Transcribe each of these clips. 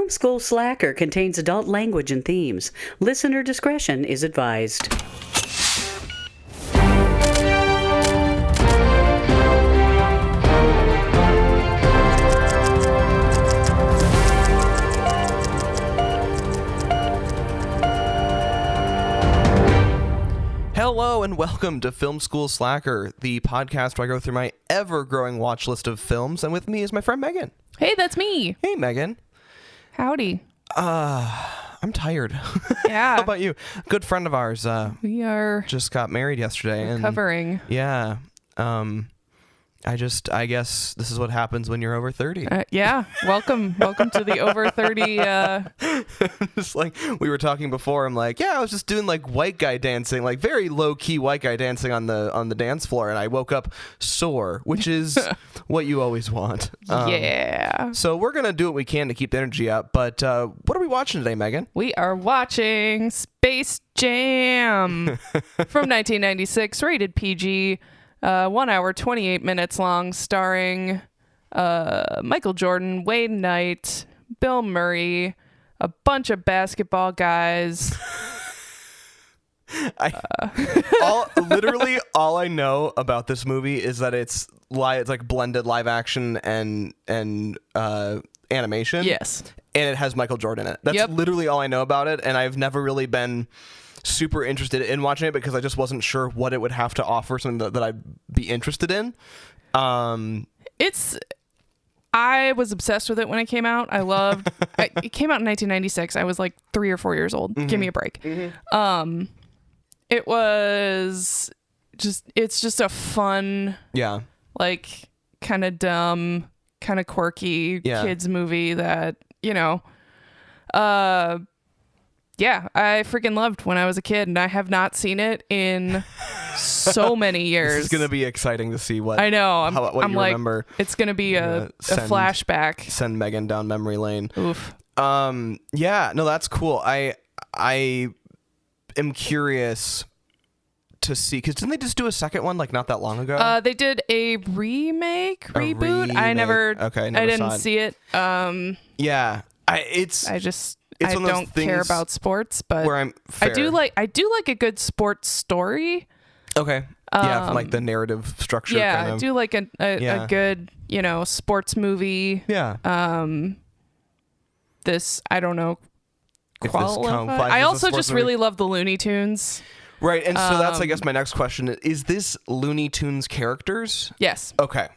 Film School Slacker contains adult language and themes. Listener discretion is advised. Hello and welcome to Film School Slacker, the podcast where I go through my ever-growing watch list of films, and with me is my friend Megan. Hey, that's me. Hey, Megan. Howdy. I'm tired. Yeah. How about you? Good friend of ours. We are just got married yesterday. recovering. Yeah. I guess this is what happens when you're over 30. Yeah. Welcome to the over 30. Just like we were talking before, I'm like, yeah, I was just doing like white guy dancing, like very low key white guy dancing on the dance floor, and I woke up sore, which is what you always want. Yeah. So we're gonna do what we can to keep the energy up. But what are we watching today, Megan? We are watching Space Jam from 1996, rated PG. 1 hour, 28 minutes long, starring Michael Jordan, Wayne Knight, Bill Murray, a bunch of basketball guys. Literally all I know about this movie is that it's like blended live action and animation. Yes. And it has Michael Jordan in it. That's literally all I know about it, and I've never really been super interested in watching it because I just wasn't sure what it would have to offer, something that I'd be interested in. I was obsessed with it when it came out. I loved it. Came out in 1996. I was like 3 or 4 years old. Mm-hmm. Give me a break. Mm-hmm. It's just a fun, like kind of dumb, kind of quirky kids movie that, I freaking loved when I was a kid, and I have not seen it in so many years. This is gonna be exciting to see what I know. I'm you like, remember. It's gonna be a flashback. Send Megan down memory lane. Oof. Yeah. No, that's cool. I am curious to see, because didn't they just do a second one like not that long ago? They did a reboot. I didn't see it. Yeah. I don't care about sports, but I do like a good sports story. Okay. From like the narrative structure. Yeah, kind of. I do like a good, sports movie. Yeah. This, I don't know. Qualifies I also just movie? Really love the Looney Tunes. Right, and so that's, I guess, my next question. Is this Looney Tunes characters? Yes. Okay.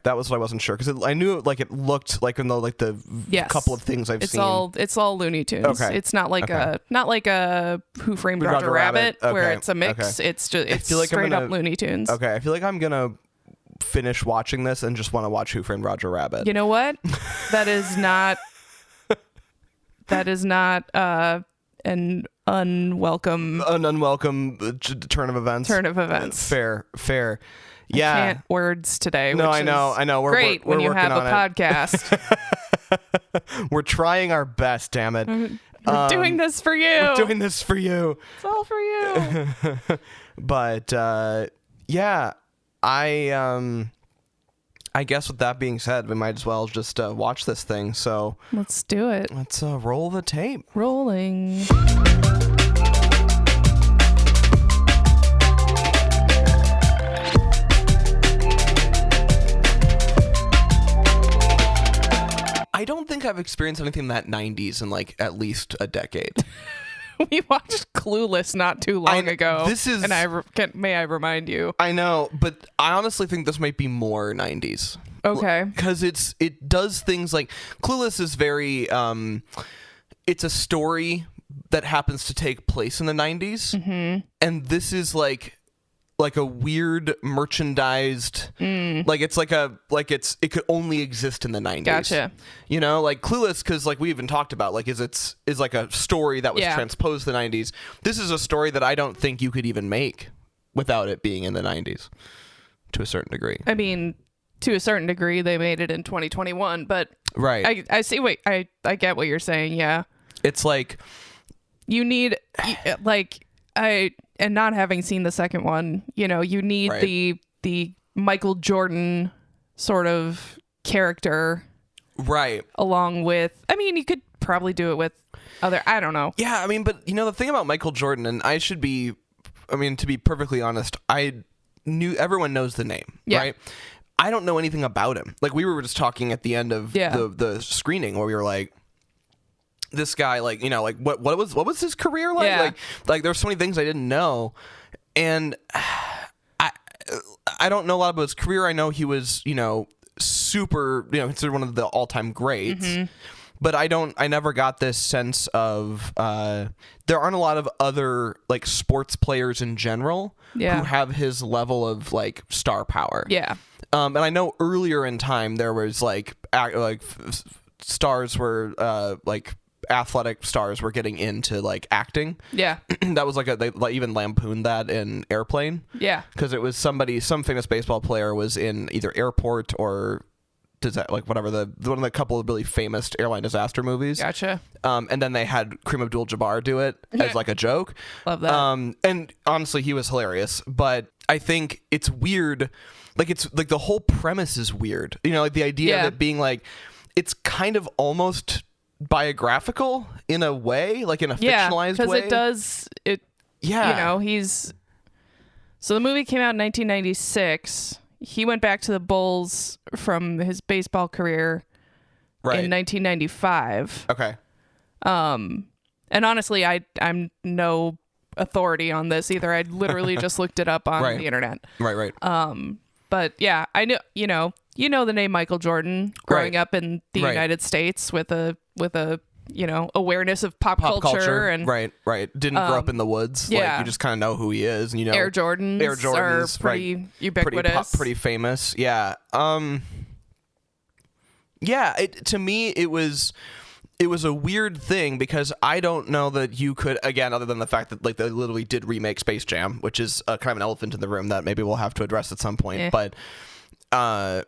That was what I wasn't sure, because I knew it looked like in the couple of things I've seen. It's all Looney Tunes. Okay. It's not like a Who Framed Roger Rabbit where it's a mix. Okay. It's just straight up Looney Tunes. Okay, I feel like I'm gonna finish watching this and just want to watch Who Framed Roger Rabbit. You know what? That is not an unwelcome turn of events. Fair. Yeah. I can't words today. No, I know. We're great we're when you have a podcast. We're trying our best, damn it. We're doing this for you. It's all for you. But I guess with that being said, we might as well just watch this thing. So let's do it. Let's roll the tape. Rolling. I don't think I've experienced anything that 90s in like at least a decade. We watched Clueless not too long ago. May I remind you? I know, but I honestly think this might be more 90s. Okay. Because it does things like Clueless is very it's a story that happens to take place in the 90s, and this is like a weird merchandised it could only exist in the 90s. Gotcha. Like Clueless, because like we even talked about, like is like a story that was transposed to the 90s. This is a story that I don't think you could even make without it being in the 90s to a certain degree. I mean, to a certain degree they made it in 2021, but right. I see I get what you're saying. Yeah. It's like you need and not having seen the second one, you need the Michael Jordan sort of character Right. Along with, I mean, you could probably do it with other, I don't know. Yeah, I mean, but the thing about Michael Jordan, and to be perfectly honest, everyone knows the name, right? I don't know anything about him. Like, we were just talking at the end of the screening where we were like, this guy, like, what was his career like? Yeah. Like there's so many things I didn't know, and I don't know a lot about his career. I know he was, super, considered one of the all-time greats. But I never got this sense of there aren't a lot of other like sports players in general who have his level of like star power. Yeah. And I know earlier in time there was stars were like athletic stars were getting into like acting. Yeah. That was they even lampooned that in Airplane. Yeah. Because it was some famous baseball player was in either Airport or whatever one of the couple of really famous airline disaster movies. Gotcha. And then they had Kareem Abdul-Jabbar do it as like a joke. Love that. And honestly, he was hilarious. But I think it's weird. Like it's like the whole premise is weird. Like the idea of it being like it's kind of almost biographical in a way, like in a fictionalized way. Because he's. So the movie came out in 1996. He went back to the Bulls from his baseball career in 1995. Okay. And honestly, I'm no authority on this either. I literally just looked it up on the internet. Right. But yeah, I know, the name Michael Jordan growing up in the United States with a awareness of pop culture and right. Didn't grow up in the woods. Yeah. Like you just kind of know who he is, and Air Jordans are pretty ubiquitous, pretty famous. Yeah. Yeah. To me, it was a weird thing because I don't know that you could, again, other than the fact that like they literally did remake Space Jam, which is kind of an elephant in the room that maybe we'll have to address at some point. But no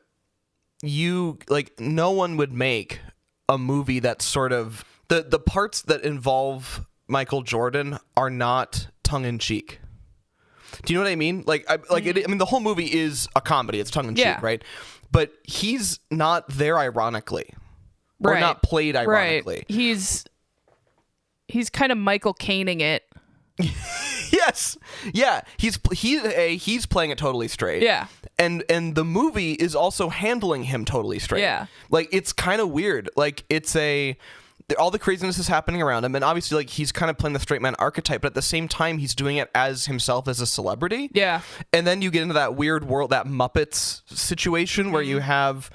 one would make a movie that's sort of the parts that involve Michael Jordan are not tongue-in-cheek. Do you know what I mean? The whole movie is a comedy. It's tongue-in-cheek, right? But he's not there ironically. Or not played ironically. He's kind of Michael Caineing it. Yes. Yeah. He's playing it totally straight. Yeah. And the movie is also handling him totally straight. Yeah. Like it's kind of weird. Like it's all the craziness is happening around him, and obviously like he's kind of playing the straight man archetype, but at the same time he's doing it as himself as a celebrity. Yeah. And then you get into that weird world, that Muppets situation where you have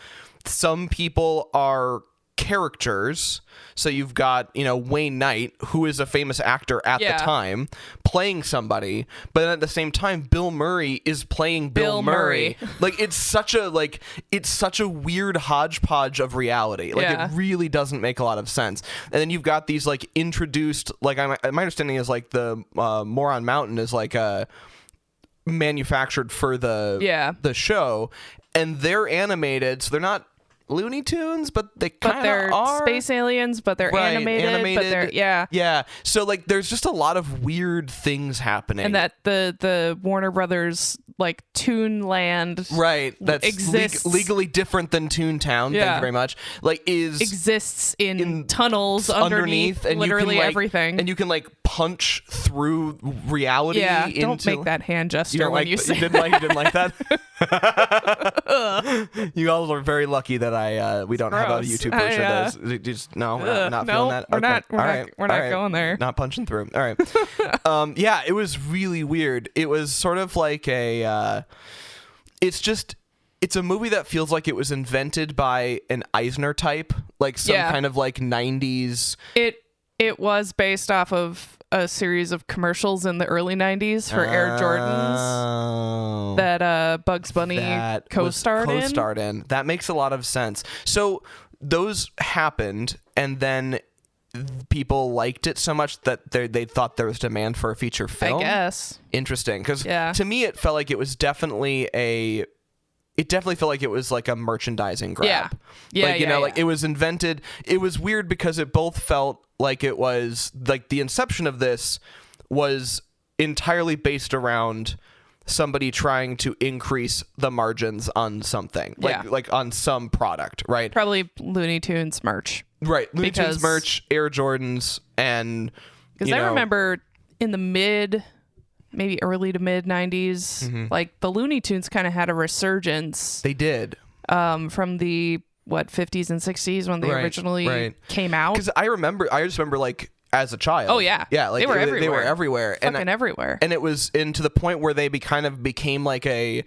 some people are characters. So you've got, Wayne Knight, who is a famous actor at the time, playing somebody, but then at the same time, Bill Murray is playing Bill Murray. Like it's such a weird hodgepodge of reality. Like it really doesn't make a lot of sense. And then you've got these like introduced, like my understanding is like the Moron Mountain is like manufactured for the show, and they're animated, so they're not Looney Tunes, but they kind of are space aliens, but they're animated. But they're so like there's just a lot of weird things happening, and that the Warner Brothers like Toonland that's exists legally different than Toontown. Thank you very much. Like exists in tunnels underneath and literally everything, and you can like punch through reality. Yeah, don't make that hand gesture when you say you didn't like that. You all are very lucky that we don't have a YouTube version of those. Just no, we're not feeling that. We're not going there. Not punching through. All right. Yeah, it was really weird. It was sort of like it's a movie that feels like it was invented by an Eisner type, like some kind of like 90s. It was based off of a series of commercials in the early 90s for Air Jordans that Bugs Bunny co-starred in. That makes a lot of sense. So those happened, and then people liked it so much that they thought there was demand for a feature film. I guess. Interesting, because to me it felt like it was definitely felt like it was like a merchandising grab. Like it was invented. It was weird because it both felt like it was like the inception of this was entirely based around somebody trying to increase the margins on something, like on some product, right? Probably Looney Tunes merch. Right. Looney Tunes merch, Air Jordans, and because I remember in the maybe early to mid 90s, like the Looney Tunes kind of had a resurgence. They did. From the 50s and 60s when they originally came out. Because I just remember like as a child. Oh yeah. Yeah, like they were everywhere. They were everywhere. Fucking everywhere. And it was to the point where they kind of became like an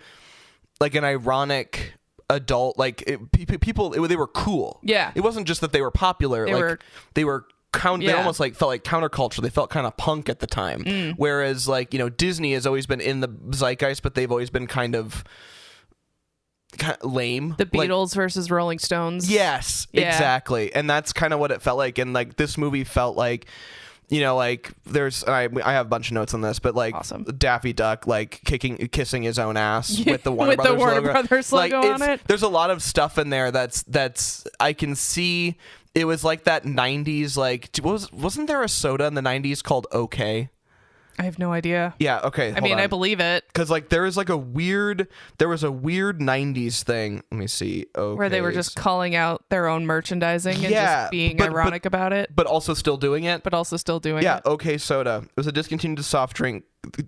ironic adult, like people they were cool. Yeah. It wasn't just that they were popular, they almost like felt like counterculture. They felt kind of punk at the time. Whereas like, Disney has always been in the zeitgeist, but they've always been kind of lame. The Beatles versus Rolling Stones. Yes, exactly. And that's kind of what it felt like. And like this movie felt like, like there's I have a bunch of notes on this, but like awesome. Daffy Duck like kissing his own ass with the Warner Brothers logo on it. There's a lot of stuff in there that's I can see. It was like that 90s, like wasn't there a soda in the 90s called OK? I have no idea. Yeah, okay. I mean, I believe it. Because like there was a weird 90s thing. Let me see. Okay. Where they were just calling out their own merchandising and just being ironic about it. But also still doing it. Yeah, OK Soda. It was a discontinued soft drink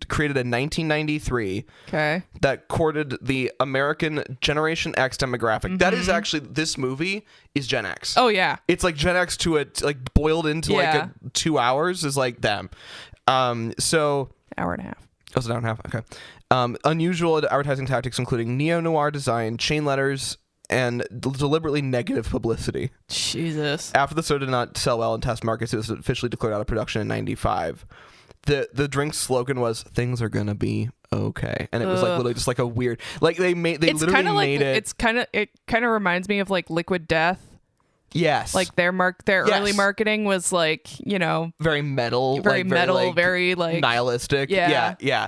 created in 1993. Okay. That courted the American Generation X demographic. That is actually, this movie is Gen X. Oh, yeah. It's like Gen X like boiled into like 2 hours is like them. So hour and a half. Oh, it's an hour and a half. Okay. Unusual advertising tactics, including neo-noir design, chain letters, and deliberately negative publicity. Jesus. After the soda did not sell well in test markets, it was officially declared out of production in 95. The drink's slogan was "Things are gonna be okay," and it was like literally just like a weird, like they literally made it. It kind of reminds me of like Liquid Death. Yes. Like their early marketing was like, very metal, very like nihilistic. Yeah.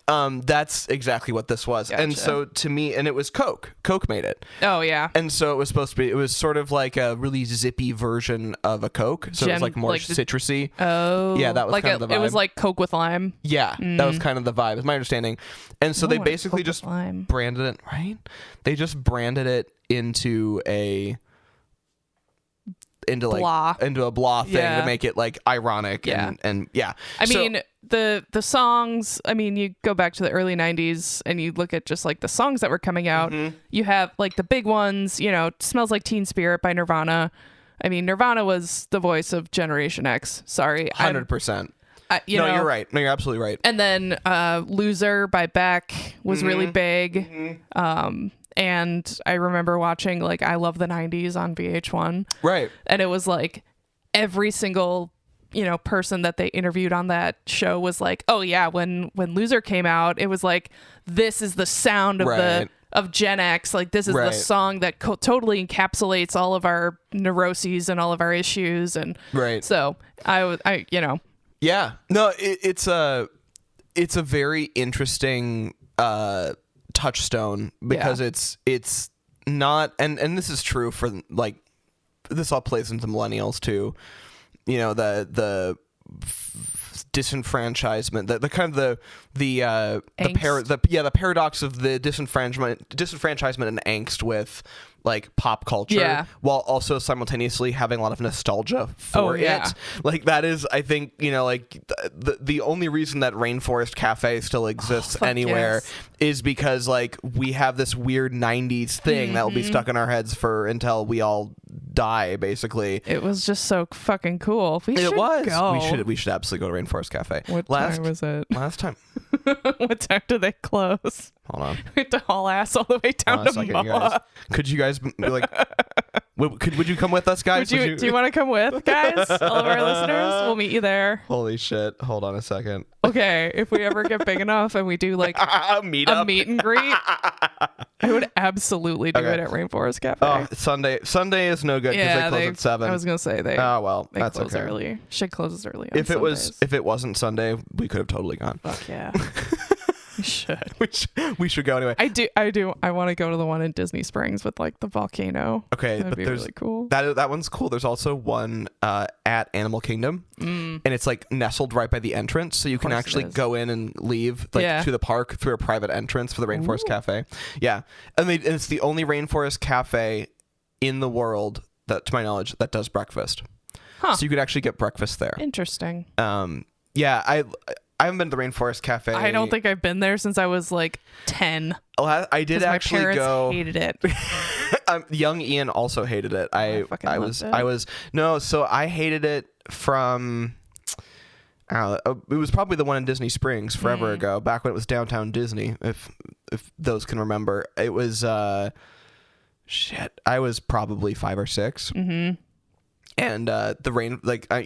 That's exactly what this was. Gotcha. And so to me, and it was Coke. Coke made it. Oh yeah. And so it was sort of like a really zippy version of a Coke. So it was like more citrusy. Oh. Yeah, that was like kind of the vibe. It was like Coke with lime. Yeah, that was kind of the vibe, is my understanding. And so they basically just branded it, right? They just branded it into a blah thing to make it like ironic and yeah. I mean the songs, I mean, you go back to the early 90s and you look at just like the songs that were coming out. You have like the big ones, Smells Like Teen Spirit by Nirvana. I mean, Nirvana was the voice of Generation X. Sorry. 100%. You're right. No, you're absolutely right. And then Loser by Beck was really big. And I remember watching like I Love the 90s on VH1. Right. And it was like every single, person that they interviewed on that show was like, oh yeah, when Loser came out, it was like, this is the sound of of Gen X. Like this is the song that totally encapsulates all of our neuroses and all of our issues. And so I Yeah. No, it's a very interesting touchstone because it's not, and this is true for like, this all plays into millennials too, the disenfranchisement, the kind of the paradox of the disenfranchisement and angst with like pop culture, while also simultaneously having a lot of nostalgia for it. Like that is, I think, like the only reason that Rainforest Cafe still exists anywhere is because like we have this weird 90s thing that will be stuck in our heads until we all die, basically. It was just so fucking cool. We should go. We should absolutely go to Rainforest Cafe. What time was it? Last time. What time do they close? Hold on. We have to haul ass all the way down to MOA. Could you guys be like? Would you come with us, guys? Do you want to come with, guys? All of our listeners, we'll meet you there. Holy shit! Hold on a second. Okay, if we ever get big enough and we do like a meet and greet, I would absolutely do it at Rainforest Cafe. Oh, Sunday is no good because they close at 7. I was gonna say they. Oh well, they that's close okay. early. Should close early. If it wasn't Sunday, we could have totally gone. Fuck yeah. We should. we should go anyway. I do. I want to go to the one in Disney Springs with like the volcano. Okay, That'd but be there's really cool. that one's cool. There's also one at Animal Kingdom, and it's like nestled right by the entrance, so you can actually go in and leave like to the park through a private entrance for the Rainforest Cafe. Yeah, and it's the only Rainforest Cafe in the world that, to my knowledge, that does breakfast. Huh. So you could actually get breakfast there. Interesting. Yeah, I haven't been to the Rainforest Cafe. I don't think I've been there since I was like 10. I did actually my parents go. Hated it. Young Ian also hated it. I hated it from. I don't know, it was probably the one in Disney Springs forever ago, back when it was downtown Disney. If those can remember, it was shit. I was probably 5 or 6. Mm-hmm. And the rain, like, I've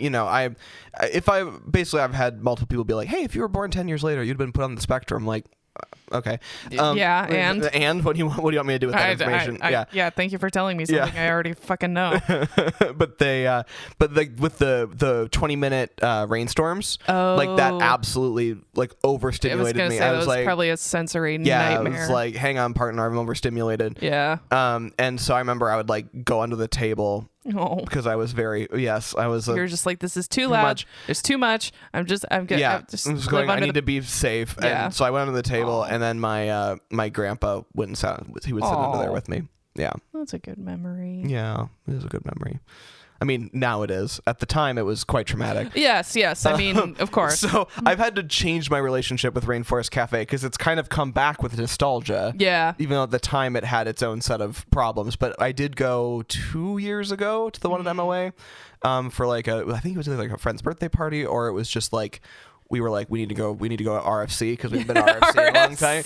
had multiple people be like, hey, if you were born 10 years later, you'd have been put on the spectrum. Like, okay. And what do you want me to do with that information? Yeah. Thank you for telling me something I already fucking know. But with the 20-minute rainstorms, like that absolutely like overstimulated me. I was like, probably a sensory nightmare. I was like, hang on, partner, I'm overstimulated. Yeah. And so I remember I would like go under the table. Oh. Because I was You're just like, this is too loud. Much. There's too much. I'm just going. I need to be safe. Yeah. And so I went under the table, and then my grandpa wouldn't sound. He would sit under there with me. Yeah. That's a good memory. Yeah, it is a good memory. I mean, now it is. At the time, it was quite traumatic. Yes. I mean, of course. So I've had to change my relationship with Rainforest Cafe because it's kind of come back with nostalgia. Yeah. Even though at the time it had its own set of problems. But I did go 2 years ago to the one at MOA for like I think it was like a friend's birthday party, or it was just like we were like we need to go at RFC because we've been at RFC a long time.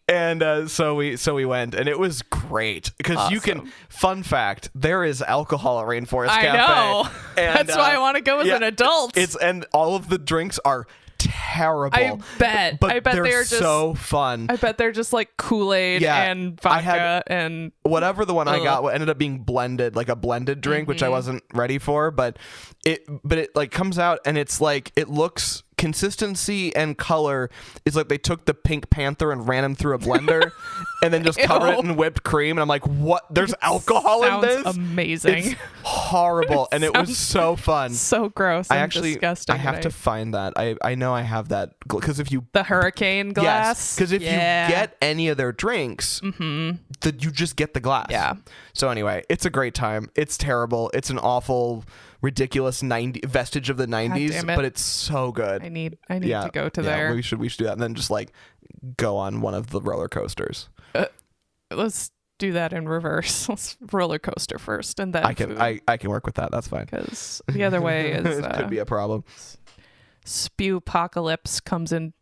And so we went, and it was great because you can. Fun fact: there is alcohol at Rainforest Cafe. I know. And, that's why I want to go as an adult. And all of the drinks are terrible. I bet. But they're just so fun. I bet they're just like Kool-Aid and vodka and whatever the one I got ended up being blended, like a blended drink, which I wasn't ready for. But it like comes out and it's like it looks. Consistency and color is like they took the Pink Panther and ran him through a blender and then just covered it in whipped cream, and I'm like, what? There's alcohol in this? Amazing. It's horrible. And it was so fun. So gross. Disgusting. I have to find that. I know I have that because if you the hurricane glass. Yes, because if you get any of their drinks, you just get the glass. Yeah. So anyway, it's a great time. It's terrible. It's an awful, ridiculous vestige of the 90s, but it's so good. I need to go to there. We should do that, and then just like go on one of the roller coasters. Let's do that in reverse. Let's roller coaster first, and then I can work with that. That's fine. Because the other way is could be a problem. Spew-apocalypse comes to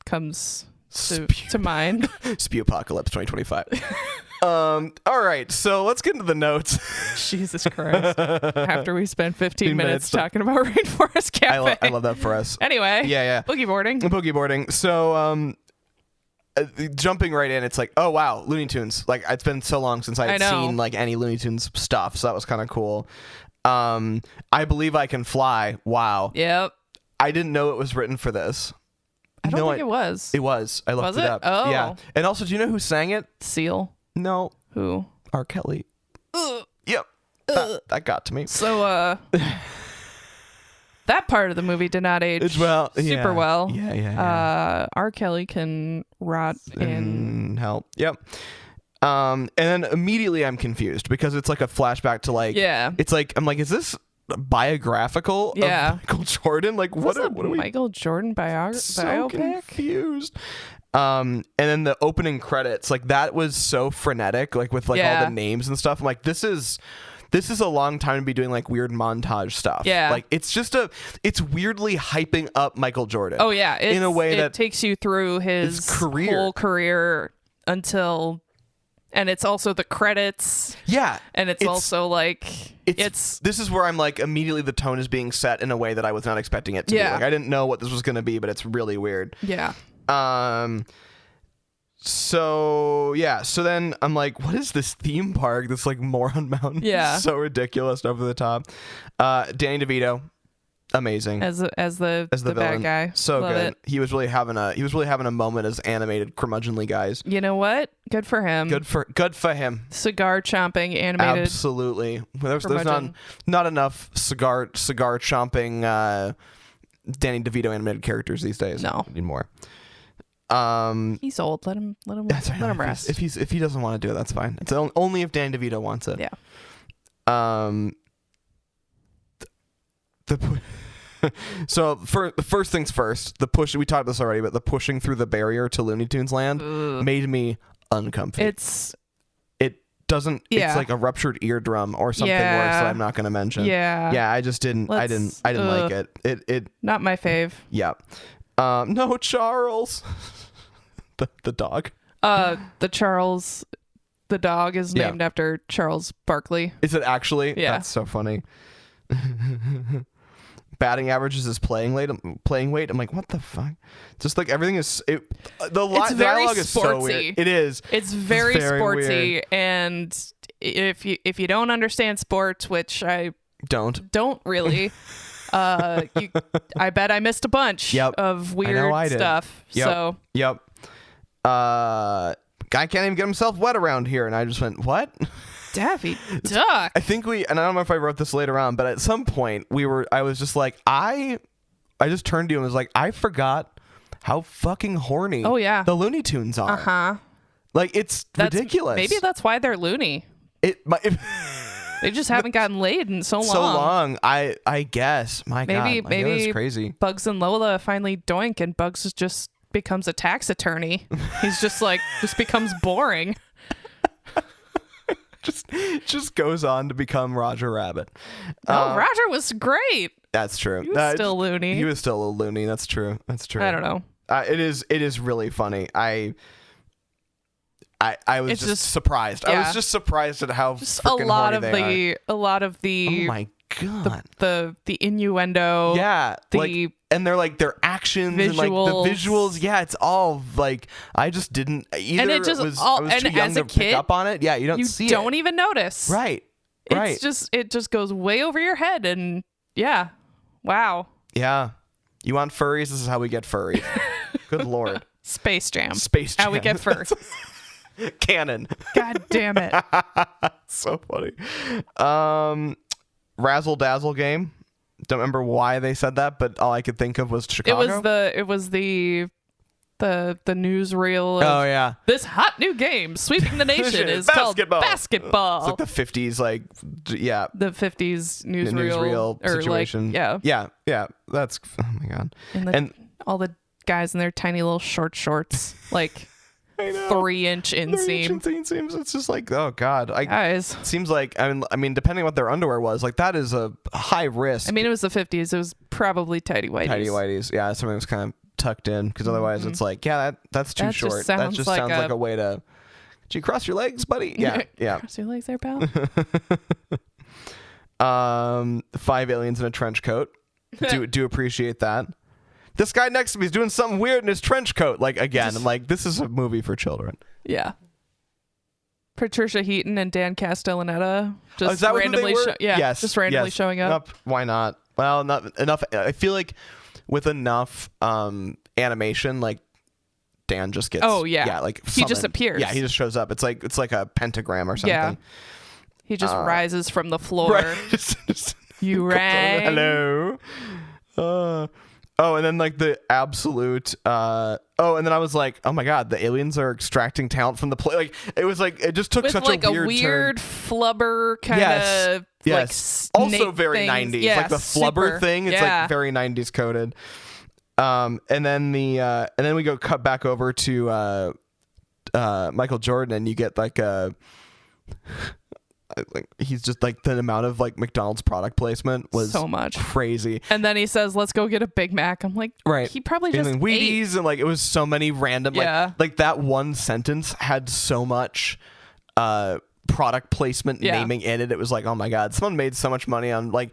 mind. Spew-apocalypse 2025. All right, so let's get into the notes. Jesus Christ. After we spend 15 minutes talking about Rainforest Cafe. I love that for us. Anyway. Yeah. Boogie boarding. So, jumping right in, it's like, oh, wow, Looney Tunes. Like, it's been so long since I had seen, like, any Looney Tunes stuff, so that was kind of cool. I Believe I Can Fly. Wow. Yep. I didn't know it was written for this. I don't think it was. It was. I looked it up. Oh. Yeah. And also, do you know who sang it? Seal. No. Who? R. Kelly. Yep. That got to me. So, that part of the movie did not age super well. Yeah. R. Kelly can rot in hell. Yep. And then immediately I'm confused because it's like a flashback to like, it's like, I'm like, is this biographical of Michael Jordan? Like, what are we? Michael Jordan biopic? So confused. And then the opening credits, like that was so frenetic, like with like all the names and stuff. I'm like, this is a long time to be doing like weird montage stuff. Yeah. Like it's weirdly hyping up Michael Jordan. Oh yeah. In a way that takes you through his whole career until, and it's also the credits. Yeah. And it's also like, this is where I'm like, immediately the tone is being set in a way that I was not expecting it to be. Like I didn't know what this was going to be, but it's really weird. Yeah. So then I'm like, what is this theme park? This like Moron Mountain. Yeah. So ridiculous, over the top. Danny DeVito. amazing as the bad villain. guy. So Love good. it. He was really having a moment as animated curmudgeonly guys. You know what? Good for him. Good for him. Cigar chomping animated. Absolutely. There's curmudgeon. not enough cigar chomping Danny DeVito animated characters these days. No. Anymore. He's old. Let him That's right. let him rest. If he doesn't want to do it, that's fine. It's only if Danny DeVito wants it. Yeah. So for the first things first, we talked about this already, but the pushing through the barrier to Looney Tunes Land made me uncomfortable. It doesn't. Yeah. It's like a ruptured eardrum or something worse that I'm not going to mention. Yeah. I just didn't. I didn't like it. It. Not my fave. Yeah. No, Charles. the dog. The Charles, the dog is named after Charles Barkley. Is it actually? Yeah. That's so funny. Batting averages is playing weight. I'm like, what the fuck? Just like everything is. The dialogue is so weird. It is. It's very sportsy, weird. And if you don't understand sports, which I don't really, I bet I missed a bunch of weird stuff. Yep. So yep. Guy can't even get himself wet around here, and I just went, what? Daffy Duck. I think and I don't know if I wrote this later on, but at some point I was just like, I just turned to you and was like, I forgot how fucking horny the Looney Tunes are. Uh-huh. Like, that's ridiculous. Maybe that's why they're loony. They just haven't gotten laid in so long. So long. I guess. My God. Maybe it's crazy. Bugs and Lola finally doink, and Bugs just becomes a tax attorney. He's just becomes boring. just goes on to become Roger Rabbit. Roger was great. That's true. He was still loony. He was still a loony. That's true. I don't know. It is really funny. I was just surprised. Yeah. I was just surprised at how freaking horny they are. A lot of the oh my God. The innuendo. Yeah. And they're like their actions visuals. And like the visuals. Yeah, it's all like I just didn't either. And it just I was too young as a to pick kid, up on it. Yeah, you don't even notice. Right. It just goes way over your head, and yeah. Wow. Yeah. You want furries? This is how we get furries. Good Lord. Space Jam. How we get fur. Canon. God damn it. So funny. Razzle Dazzle game. Don't remember why they said that, but all I could think of was Chicago. It was the newsreel. Oh yeah. This hot new game sweeping the nation is called basketball. It's like the 50s, the 50s newsreel situation. Yeah. That's oh my God. And all the guys in their tiny little shorts, like 3-inch inseam. It's just like, oh God. Guys. It seems like, I mean, depending on what their underwear was, like that is a high risk. I mean, it was the 50s. It was probably tighty whities. Yeah, something was kind of tucked in because otherwise it's like, that's too short. That just sounds like a way to. Did you cross your legs, buddy? Yeah. Cross your legs there, pal. 5 aliens in a trench coat. Do appreciate that. This guy next to me is doing something weird in his trench coat. Like, again, I'm like, this is a movie for children. Yeah. Patricia Heaton and Dan Castellaneta just randomly just randomly showing up. Why not? Well, not enough. I feel like with enough animation, like Dan just gets like he just appears. Yeah, he just shows up. It's like a pentagram or something. Yeah. He just rises from the floor. Right. You rang. Hello. And then like the absolute and then I was like, oh my God, the aliens are extracting talent from the play. Like it was like it just took such a weird flubber kind of like also very things. 90s. Yeah, like the flubber thing, it's like very 90s coded. And then and then we go cut back over to Michael Jordan, and you get like a like he's just like the amount of like McDonald's product placement was so much crazy. And then he says, "Let's go get a Big Mac." I'm like, right. He probably just and Wheaties ate. And like it was so many random like that one sentence had so much product placement naming in it. It was like, oh my God, someone made so much money on like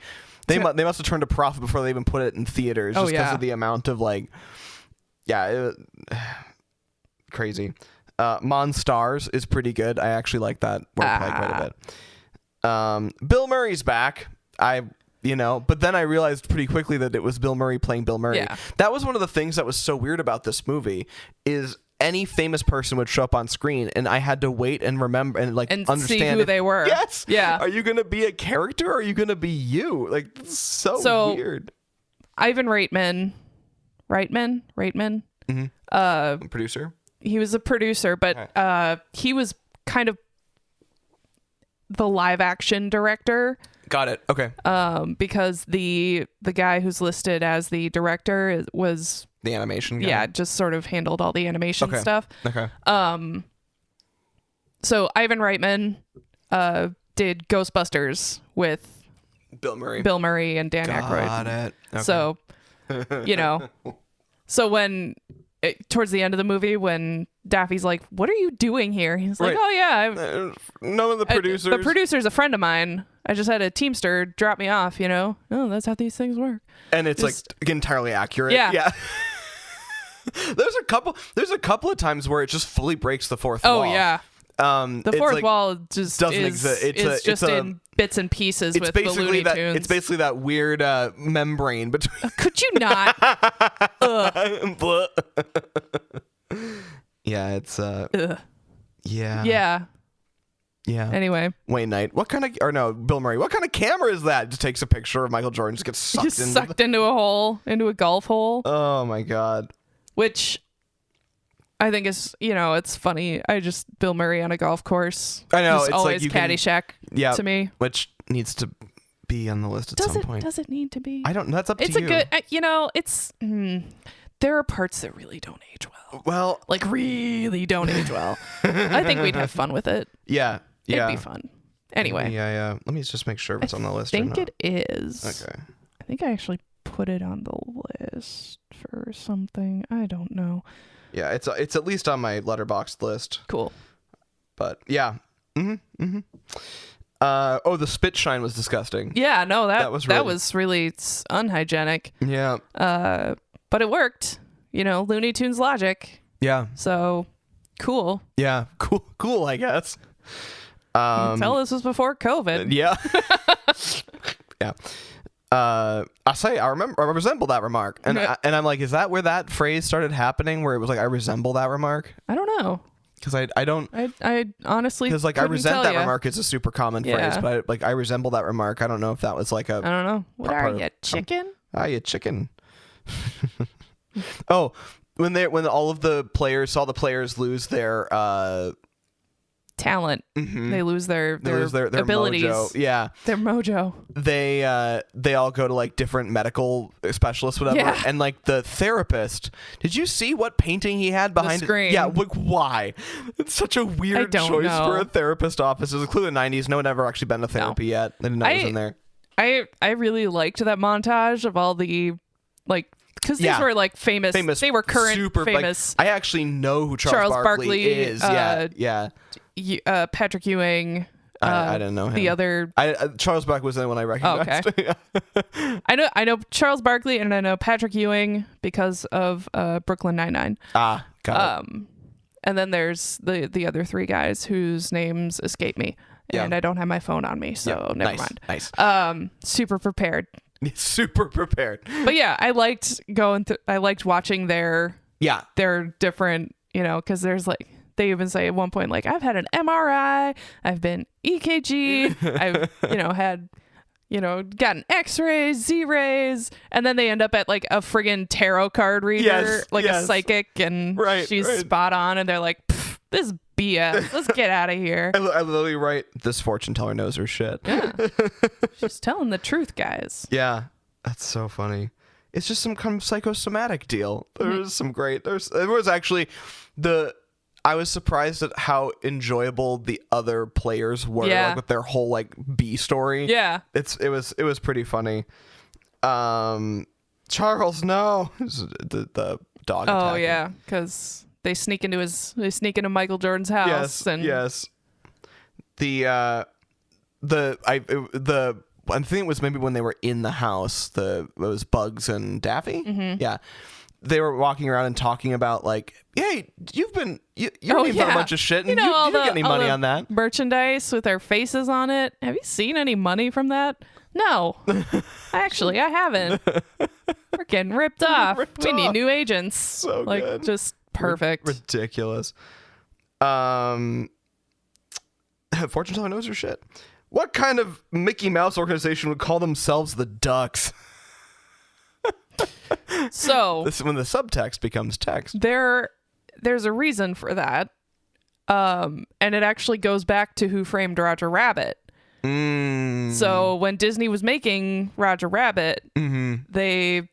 they must have turned a profit before they even put it in theaters just because of the amount of like crazy. Monstars is pretty good. I actually like that wordplay quite a bit. Bill Murray's back. I you know. But then I realized pretty quickly that it was Bill Murray playing Bill Murray. Yeah. That was one of the things that was so weird about this movie is any famous person would show up on screen, and I had to wait and remember and understand see who they were. Yes. Yeah. Are you gonna be a character? Or are you gonna be you? Like, it's so weird. Ivan Reitman. Producer. He was a producer, but he was kind of the live action director. Got it. Okay. Because the guy who's listed as the director was The animation guy. Yeah, just sort of handled all the animation Okay. stuff. Okay. So Ivan Reitman did Ghostbusters with Bill Murray. and Dan Aykroyd. Got it. Okay. So, you know, so when towards the end of the movie, when Daffy's like, "What are you doing here?" He's like, Right. "Oh yeah, none of the producers. the producer's a friend of mine. I just had a Teamster drop me off. You know, oh, that's how these things work." And it's Just- like entirely accurate. Yeah. Yeah. There's a couple of times where it just fully breaks the fourth Oh wall. yeah, The the fourth wall just doesn't is, exist. is just in bits and pieces It's with the basically Looney that. Tunes. It's basically that weird membrane between. Could you not? Ugh. Yeah, it's Ugh. yeah. Yeah. Anyway, Wayne Knight. Bill Murray. What kind of camera is that? Just takes a picture of Michael Jordan, just gets sucked just into. sucked into a hole, into a golf hole, Oh my god. which I think is, it's funny. Bill Murray on a golf course. I know, Just it's like always you can- Caddyshack Yeah. to me. Which needs to be on the list at some point. Does it need to be? I don't. That's up It's to a you. good, there are parts that really don't age well. Well, Like really don't age well. I think we'd have fun with it. yeah. It'd be fun. Anyway, Yeah. Let me just make sure if it's on the list. I think or not. it is. Okay. I think I actually put it on the list for something. I don't know. Yeah, it's at least on my letterboxd list. Cool. But yeah. The spit shine was disgusting. Yeah, no, that was was really- really unhygienic. Yeah. But it worked. Looney Tunes logic. Yeah. So cool. Yeah. Cool. I guess. Tell this was before COVID. Yeah. Yeah. I resemble that remark, and I'm like, is that where that phrase started happening? Where it was like, I resemble that remark? I don't know. Because I don't. I honestly Because I couldn't resent tell that ya. remark is a super common Yeah. phrase, but I resemble that remark. I don't know if that was like I don't know. What part are of- you, chicken? you chicken. Oh, when all of the players lose their Talent. They lose their abilities. mojo. Yeah. Their mojo. They all go to like different medical specialists, whatever. Yeah. And like the therapist, did you see what painting he had behind screen. it? Yeah, like why? It's such a weird don't choice know. for a therapist office. It was clearly the 90s. No one ever actually been to therapy yet. They didn't know it was in there. I really liked that montage of all the because these were like famous. They were current super famous. I actually know who Charles Barkley is. Yeah. Patrick Ewing. I didn't know him. The other. Charles Barkley was the one I recognized. Okay. I know Charles Barkley and I know Patrick Ewing because of Brooklyn Nine-Nine. Got it. And then there's the other three guys whose names escape me, and I don't have my phone on me, so never mind. Nice. Super prepared. Super prepared. But yeah, I liked watching their different, because there's like, they even say at one point, like, I've had an MRI, I've been EKG, I've, had, gotten X-rays, Z-rays, and then they end up at like a friggin' tarot card reader, a psychic, and she's spot on, and they're like, this is BS. Let's get out of here. I literally write, this fortune teller knows her shit. Yeah. She's telling the truth, guys. Yeah. That's so funny. It's just some kind of psychosomatic deal. There's some great. There was actually I was surprised at how enjoyable the other players were, like with their whole like B story. Yeah. It was pretty funny. Charles, no, the dog. Oh attacking. yeah, because they sneak into Michael Jordan's house. Yes. I think it was maybe when they were in the house. It was Bugs and Daffy. Mm-hmm. Yeah, they were walking around and talking about like, hey, you're being done a bunch of shit, and you didn't get any money on that. Merchandise with their faces on it. Have you seen any money from that? No, actually, I haven't. We're getting ripped off. We need new agents. So like, good. just perfect. Ridiculous. Fortune teller knows her shit. What kind of Mickey Mouse organization would call themselves the Ducks? So This is when the subtext becomes text. there's a reason for that. And it actually goes back to Who Framed Roger Rabbit. So when Disney was making Roger Rabbit, they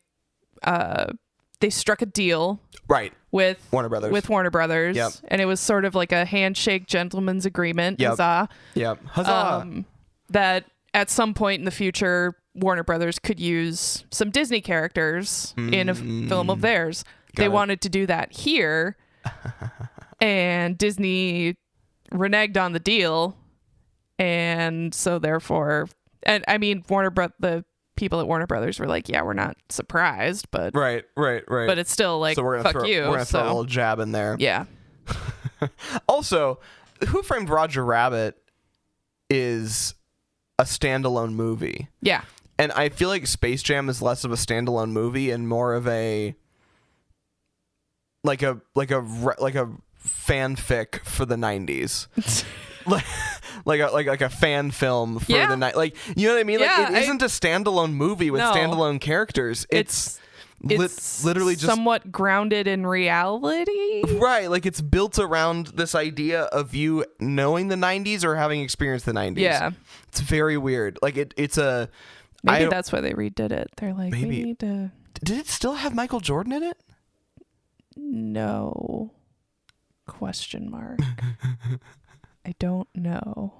struck a deal Right. with Warner Brothers. Yep. And it was sort of like a handshake gentleman's agreement. Yep. Huzzah. Yep. Huzzah. That at some point in the future, Warner Brothers could use some Disney characters in a film of theirs. They wanted to do that here, and Disney reneged on the deal, and so therefore, and I mean, the people at Warner Brothers were like, "Yeah, we're not surprised, but Right. but it's still like, So we're gonna fuck throw, you." We're gonna throw a little jab in there. Yeah. Also, Who Framed Roger Rabbit is a standalone movie. Yeah. And I feel like Space Jam is less of a standalone movie and more of a like a fanfic for the 90s. like a fan film for the night. Like, you know what I mean? Yeah, like, it isn't a standalone movie with standalone characters. It's literally just somewhat grounded in reality. right. Like, it's built around this idea of you knowing the 90s or having experienced the 90s. Yeah. It's very weird. Like, it's a... Maybe that's why they redid it. They're like, Maybe. we need to... Did it still have Michael Jordan in it? No. Question mark. I don't know.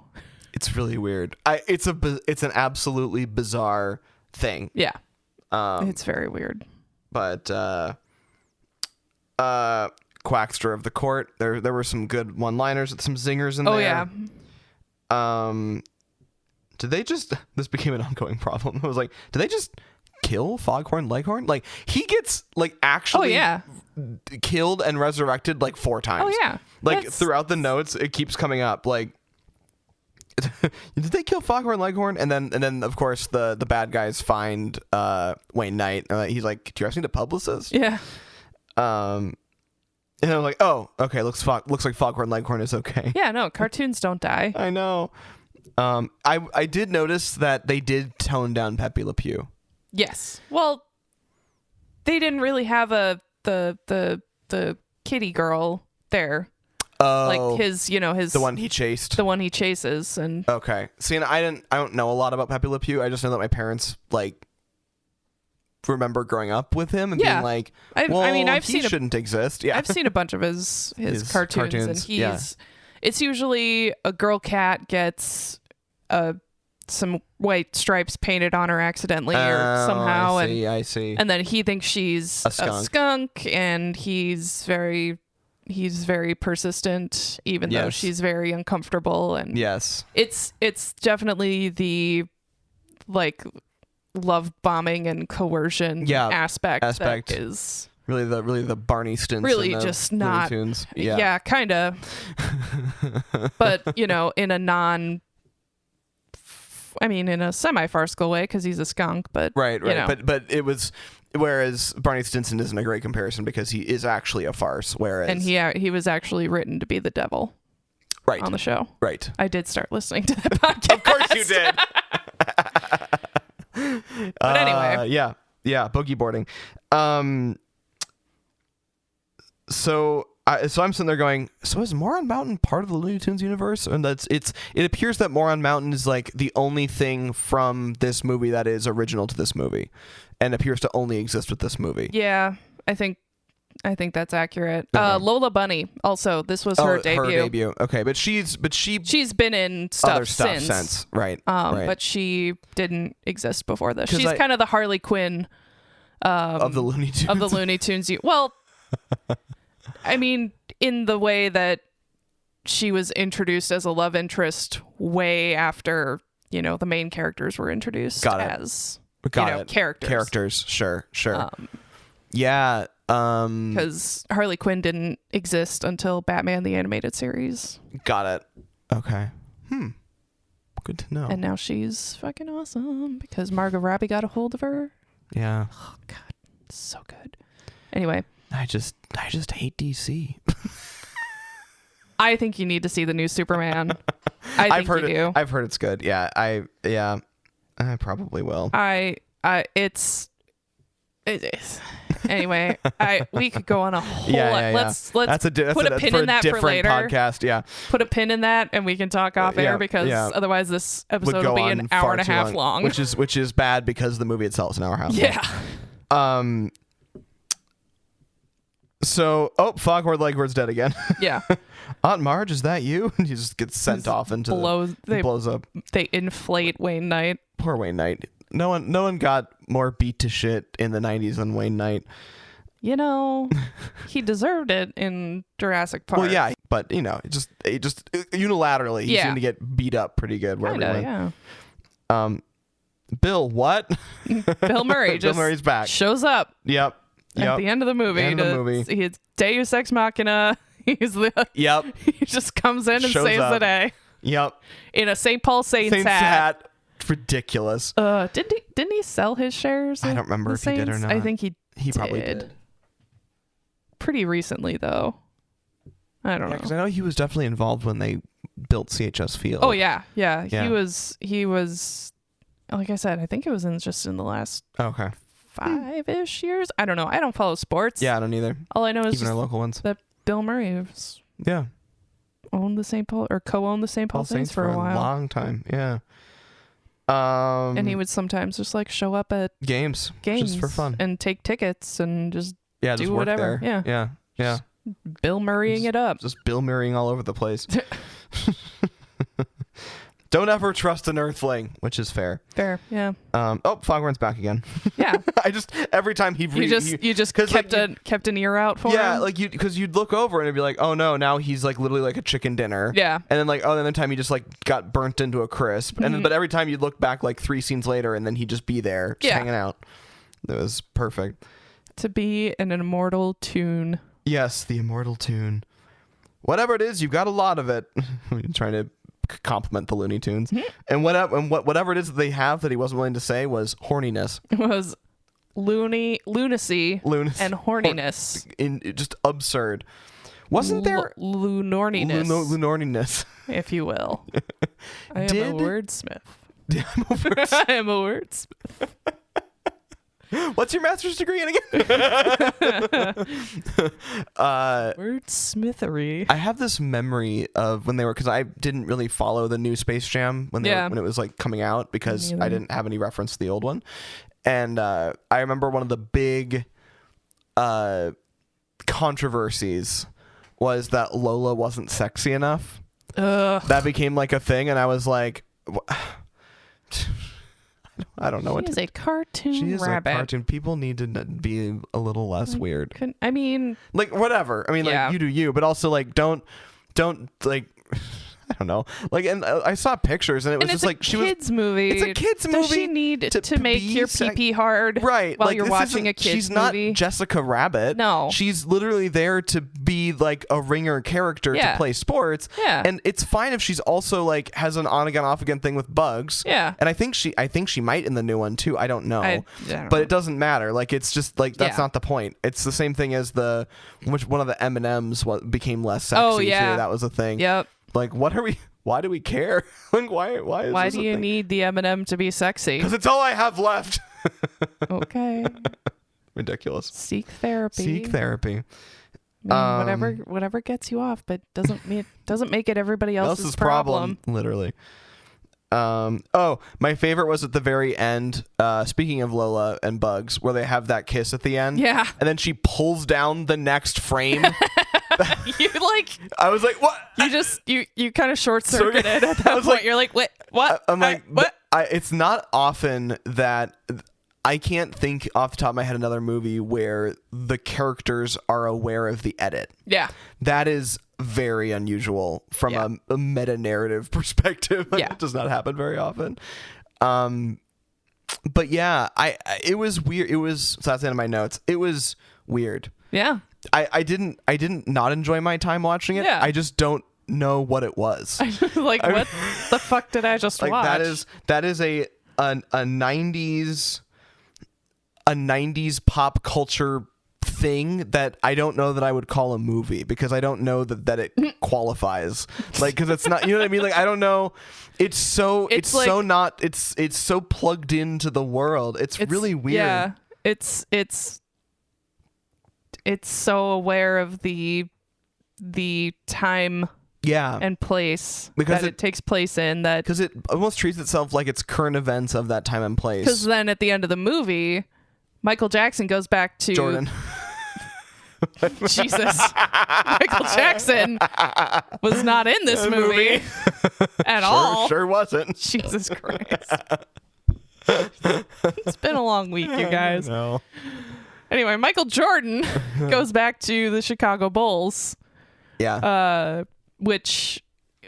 It's really weird. It's an absolutely bizarre thing. Yeah. It's very weird. But Quackster of the Court, there were some good one-liners, some zingers in there. Oh yeah. Did they just... This became an ongoing problem. I was like, did they just kill Foghorn Leghorn? Like, he gets, like, actually killed and resurrected, like, 4 times. Oh, yeah. Like, throughout the notes, it keeps coming up. Like, did they kill Foghorn Leghorn? And then of course, the bad guys find Wayne Knight. He's like, do you actually need a publicist? Yeah. And I'm like, oh, okay, looks like Foghorn Leghorn is okay. Yeah, no, cartoons don't die. I know. I did notice that they did tone down Pepe Le Pew. Yes. Well, they didn't really have the kitty girl there. Oh, like his the one he chased. The one he chases, and okay. See, and I don't know a lot about Pepe Le Pew. I just know that my parents like remember growing up with him and being like, "Well, he shouldn't exist." Yeah, I've seen a bunch of his cartoons, and it's usually a girl cat gets some white stripes painted on her accidentally or somehow. I see. And then he thinks she's a skunk, and he's very persistent, even though she's very uncomfortable. And it's definitely the like love bombing and coercion aspect that is really the Barney Stinson really of just not Looney Tunes. Yeah, kind of. But in a semi-farcical way, because he's a skunk, but right. But it was, whereas Barney Stinson isn't a great comparison because he is actually a farce. Whereas he was actually written to be the devil, right, on the show. Right. I did start listening to that podcast. Of course you did. But anyway, yeah, boogie boarding. So I'm sitting there going, so is Moron Mountain part of the Looney Tunes universe? And it appears that Moron Mountain is like the only thing from this movie that is original to this movie and appears to only exist with this movie. Yeah, I think that's accurate. Lola Bunny also, this was her debut. Her debut. Okay, but she's been in other stuff since. Right. Right. But she didn't exist before this. She's kind of the Harley Quinn of the Looney Tunes. Of the Looney Tunes. Well, I mean, in the way that she was introduced as a love interest way after, the main characters were introduced as characters. Characters, sure. Yeah. Because Harley Quinn didn't exist until Batman the Animated Series. Got it. Okay. good to know. And now she's fucking awesome because Margot Robbie got a hold of her. Yeah. Oh God, so good. Anyway, I just hate DC. I think you need to see the new Superman. I've heard it's good. Yeah, I probably will. It is. Anyway, we could go on a whole. Let's put a pin in that for later. Podcast. Yeah, put a pin in that, and we can talk off air because otherwise this episode will be an hour and a half long, which is bad because the movie itself is an hour and a half. Yeah. Long. So, Foghorn Leghorn's dead again. Yeah. Aunt Marge, is that you? And he just gets sent off into blows up. They inflate Wayne Knight. Poor Wayne Knight. No one got more beat to shit in the 90s than Wayne Knight. You know, he deserved it in Jurassic Park. Well, yeah, but it just unilaterally he seemed to get beat up pretty good wherever he went. Yeah. Bill, what? Bill Murray just Bill Murray's back. Shows up. Yep. At the end of the movie. He's Deus Ex Machina. He's the. Yep. He just comes in and saves the day. Yep. In a St. Paul Saints hat. Ridiculous. Didn't he sell his shares? I don't remember if he did or not. I think he probably did. Pretty recently though. I don't know. Because I know he was definitely involved when they built CHS Field. Oh yeah. He was. Like I said, I think it was just in the last 5-ish years. I don't know. I don't follow sports. Yeah, I don't either. All I know is even our local ones. That Bill Murray was owned the St. Paul or co-owned the St. Paul Saints for a while. A long time. Yeah. And he would sometimes just like show up at games just for fun and take tickets and just do whatever. There. Yeah. Bill Murraying it up. Just Bill Murraying all over the place. Don't ever trust an Earthling, which is fair. Fair, yeah. Foghorn's back again. Yeah. every time you just kept an ear out for him. Yeah, like because you'd look over and it'd be like, oh no, now he's like literally like a chicken dinner. Yeah. And then like, another time he just like got burnt into a crisp. And then, but every time you'd look back like 3 scenes later and then he'd just be there, just hanging out. It was perfect. To be an immortal tune. Yes, the immortal tune. Whatever it is, you've got a lot of it. I'm trying to compliment the Looney Tunes. And whatever it is that they have that he wasn't willing to say was horniness. It was lunacy and horniness. Just absurd. Wasn't there lunorniness? Lunorniness, if you will. I am a wordsmith. I am a wordsmith. What's your master's degree in again? Wordsmithery. I have this memory of when they were, because I didn't really follow the new Space Jam when it was like coming out because I didn't have any reference to the old one. And I remember one of the big controversies was that Lola wasn't sexy enough. Ugh. That became like a thing, and I was like, I don't know what. She is a cartoon She is rabbit. a cartoon. People need to be a little less weird. I mean, like whatever. I mean, like you do you, but also like don't like. I don't know. Like, and I saw pictures, and it was just like she was. It's a kids movie. It's a kids movie. Does she need to make your pee hard? Right. While like, you're watching a kids movie? She's not Jessica Rabbit. No. She's literally there to be like a ringer character to play sports. Yeah. And it's fine if she's also like has an on again off again thing with Bugs. Yeah. And I think she might in the new one too. I don't know. I don't but know. it doesn't matter. Like it's just like that's not the point. It's the same thing as one of the M&Ms became less sexy. Oh yeah. Too. That was a thing. Yep. Like why do we care? Like why do you need the M&M to be sexy? Because it's all I have left. Okay. Ridiculous. Seek therapy. I mean, whatever gets you off, but doesn't make it everybody else's problem. Literally. My favorite was at the very end. Speaking of Lola and Bugs, where they have that kiss at the end. Yeah. And then she pulls down the next frame. I was like, what? You kind of short circuited at that point. Like, you're like, what? I'm like, what? It's not often that I can't think off the top of my head another movie where the characters are aware of the edit. Yeah. That is very unusual from a meta narrative perspective. Yeah. It does not happen very often. But yeah, it was weird. So that's the end of my notes. It was weird. Yeah. I didn't not enjoy my time watching it. Yeah. I just don't know what it was. Like, what the fuck did I just Like watch? that is a 90s pop culture thing that I don't know that I would call a movie, because I don't know that it qualifies, like, because it's not, you know what I mean, like, I don't know, it's so plugged into the world, it's really weird. Yeah, it's so aware of the time and place because that it takes place in, that because it almost treats itself like it's current events of that time and place. Because then at the end of the movie, Michael Jackson goes back to Jordan. Jesus. Michael Jackson was not in this movie at all. Sure wasn't. Jesus Christ. It's been a long week, you guys. No. Anyway, Michael Jordan goes back to the Chicago Bulls. Yeah. Which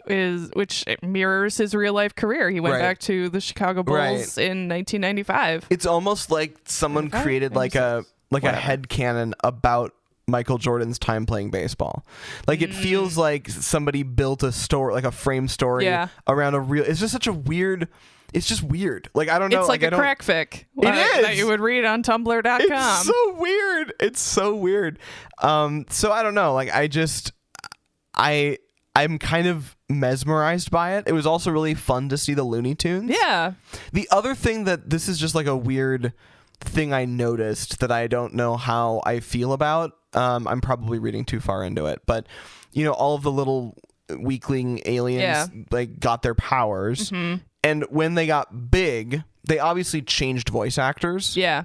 mirrors his real life career. He went back to the Chicago Bulls in 1995. It's almost like someone created like a headcanon about Michael Jordan's time playing baseball. Like, it feels like somebody built a story, like a frame story around a real. It's just such a weird. It's just weird. Like, I don't know. It's like a crack fic. It is. That you would read on Tumblr.com. It's so weird. It's so weird. So I don't know. Like, I'm kind of mesmerized by it. It was also really fun to see the Looney Tunes. Yeah. The other thing that this is just like a weird thing I noticed that I don't know how I feel about. I'm probably reading too far into it, but you know, all of the little weakling aliens like got their powers, and when they got big, they obviously changed voice actors. Yeah.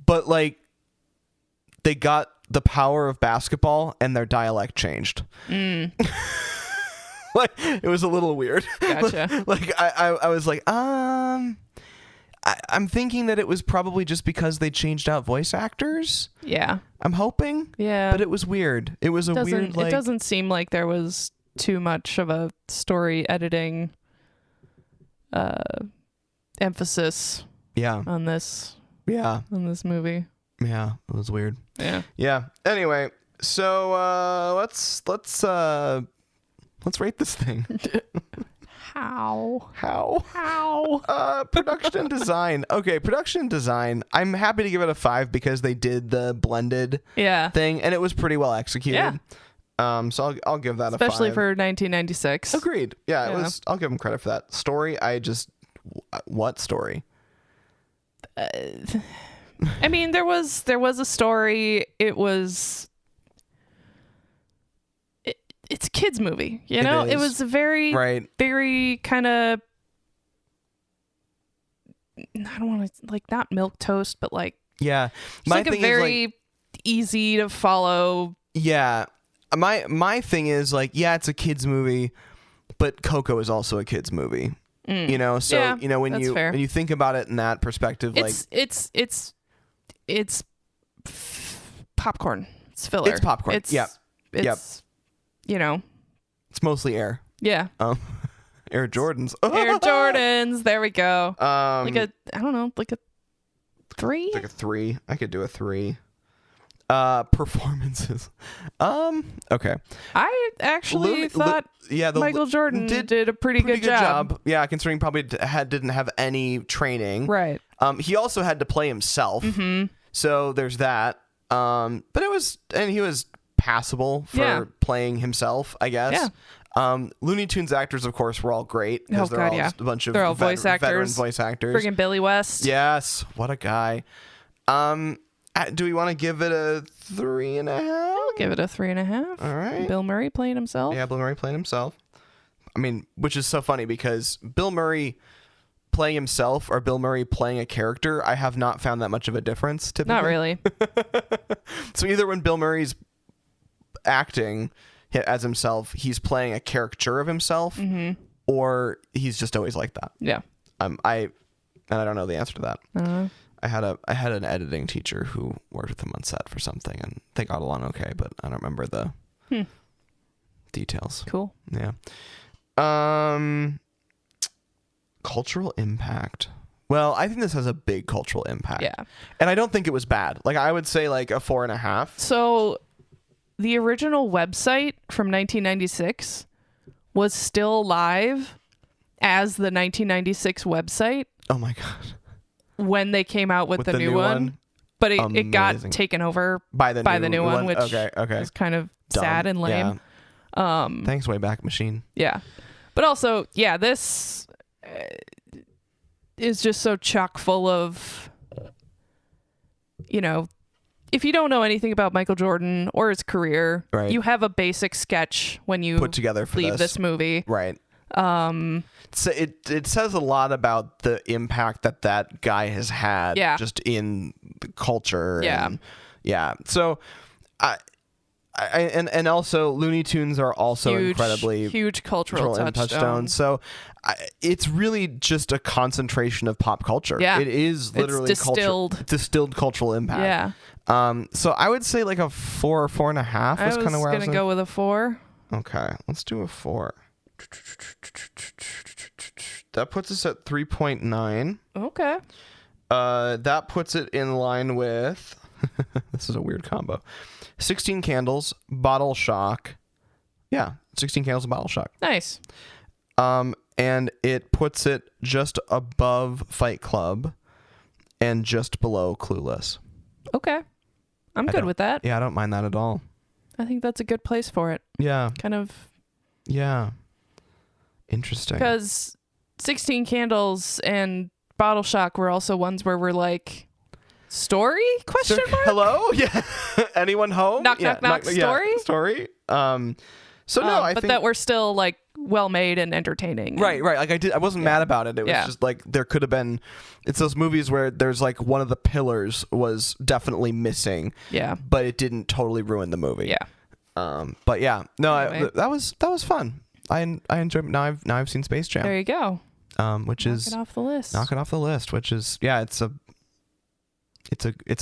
But like, they got the power of basketball and their dialect changed. Like, it was a little weird. Gotcha. Like, I was like, I'm thinking that it was probably just because they changed out voice actors. Yeah. I'm hoping. Yeah. But it was weird. It was weird, like, it doesn't seem like there was too much of a story editing emphasis on this movie. Yeah, it was weird. Yeah. Anyway, so let's rate this thing. How? Production and design. Okay, production and design. I'm happy to give it a 5 because they did the blended thing, and it was pretty well executed. Yeah. So I'll give that especially a 5. for 1996. Agreed. Yeah, it was. I'll give them credit for that. Story. What story? I mean, there was a story. It was. It's a kids movie, you know. It was a very, very kind of. I don't want to not milk toast, but like my like thing a very is easy to follow. Yeah, my thing is it's a kids movie, but Coco is also a kids movie. You know, so you know when you think about it in that perspective, it's popcorn. It's filler. It's popcorn. It's you know, it's mostly air. Yeah. Air Jordans. Air Jordans. There we go. Like a 3. Like a 3. I could do a 3. Performances. Okay. I actually thought Michael Jordan did a pretty good job. Yeah, considering probably didn't have any training. Right. He also had to play himself. So there's that. But he was passable for playing himself, I guess. Yeah. Looney Tunes actors, of course, were all great because they're all just a bunch of veteran voice actors. Friggin' Billy West. Yes, what a guy. Do we want to give it a 3.5? I'll give it a 3.5. All right. Bill Murray playing himself. Yeah, Bill Murray playing himself. I mean, which is so funny because Bill Murray playing himself or Bill Murray playing a character, I have not found that much of a difference, typically. Not really. So either when Bill Murray's acting as himself, he's playing a caricature of himself, or he's just always like that. Yeah. I don't know the answer to that. Uh-huh. I had an editing teacher who worked with him on set for something, and they got along okay, but I don't remember the details. Cool. Yeah. Cultural impact. Well, I think this has a big cultural impact. Yeah. And I don't think it was bad. Like, I would say like a 4.5. So the original website from 1996 was still live as the 1996 website. Oh my god! When they came out with the new one. But it got taken over by the new one, which is kind of dumb. sad and lame. Yeah. Thanks, Wayback Machine. Yeah. But also, yeah, this is just so chock full of, you know, if you don't know anything about Michael Jordan or his career, right. you have a basic sketch when you put together for leave this movie. Right. So it says a lot about the impact that guy has had just in the culture. Yeah. And, yeah. So and also Looney Tunes are also incredibly huge cultural touchstone. So it's really just a concentration of pop culture. Yeah. It is literally distilled cultural impact. Yeah. So I would say like a 4 or 4.5 was kind of where I was gonna go with a 4. Okay, let's do a 4. That puts us at 3.9. Okay. That puts it in line with this is a weird combo. 16 Candles, Bottle Shock. Yeah, 16 Candles and Bottle Shock. Nice. And it puts it just above Fight Club and just below Clueless. Okay. I'm good with that. Yeah, I don't mind that at all. I think that's a good place for it. Yeah. Kind of. Yeah. Interesting. Because 16 Candles and Bottle Shock were also ones where we're like, story? Question mark? Hello? Yeah. Anyone home? Knock, knock, knock. Story? Yeah, story. So no, I but think that we're still like well made and entertaining. Right. Like I wasn't mad about it. It was just like there could have been. It's those movies where there's like one of the pillars was definitely missing. Yeah. But it didn't totally ruin the movie. Yeah. But yeah, no, anyway. that was fun. I enjoyed. Now I've seen Space Jam. There you go. Which knock is it off the list. Knock it off the list. Which is it's a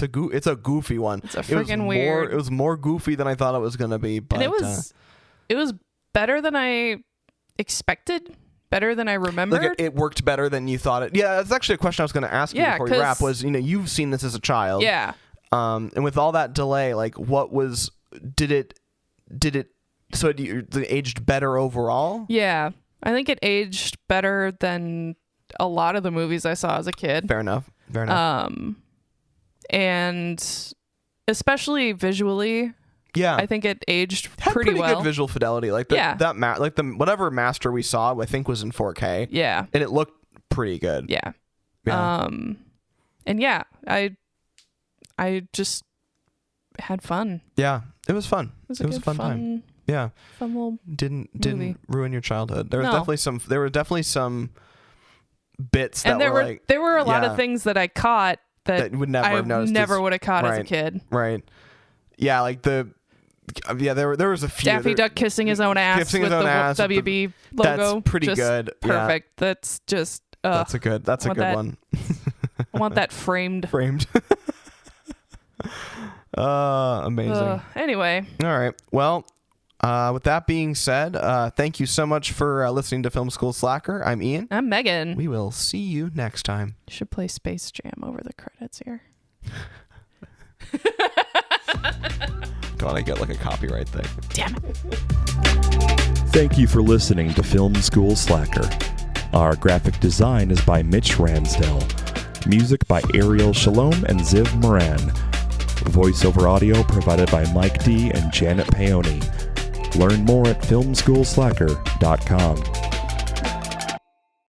goofy one. It's a freaking weird. It was more goofy than I thought it was gonna be. But and it was better than I expected. Better than I remembered. Like it worked better than you thought it. Yeah, that's actually a question I was going to ask you before we wrap. Was you've seen this as a child. Yeah. And with all that delay, like what was did it? So it aged better overall? Yeah, I think it aged better than a lot of the movies I saw as a kid. Fair enough. And especially visually. Yeah, I think it aged had pretty well. Good visual fidelity. Like whatever master we saw, I think was in 4K. Yeah, and it looked pretty good. Yeah. And yeah, I just had fun. Yeah, it was fun. It was a fun time. Yeah, fun little didn't ruin your childhood. There were definitely some bits that there were a lot of things that I caught that would never have noticed. Never would have caught as a kid. Right. Yeah, like there was a few. Daffy Duck kissing his own ass with the WB logo. That's pretty good. Perfect. Yeah. That's just. That's a good one. I want that framed. Amazing. Anyway. All right. Well, with that being said, thank you so much for listening to Film School Slacker. I'm Ian. I'm Megan. We will see you next time. You should play Space Jam over the credits here. Don't I get like a copyright thing? Damn it. Thank you for listening to Film School Slacker. Our graphic design is by Mitch Ransdell. Music by Ariel Shalom and Ziv Moran. Voiceover audio provided by Mike D and Janet Paoni. Learn more at filmschoolslacker.com.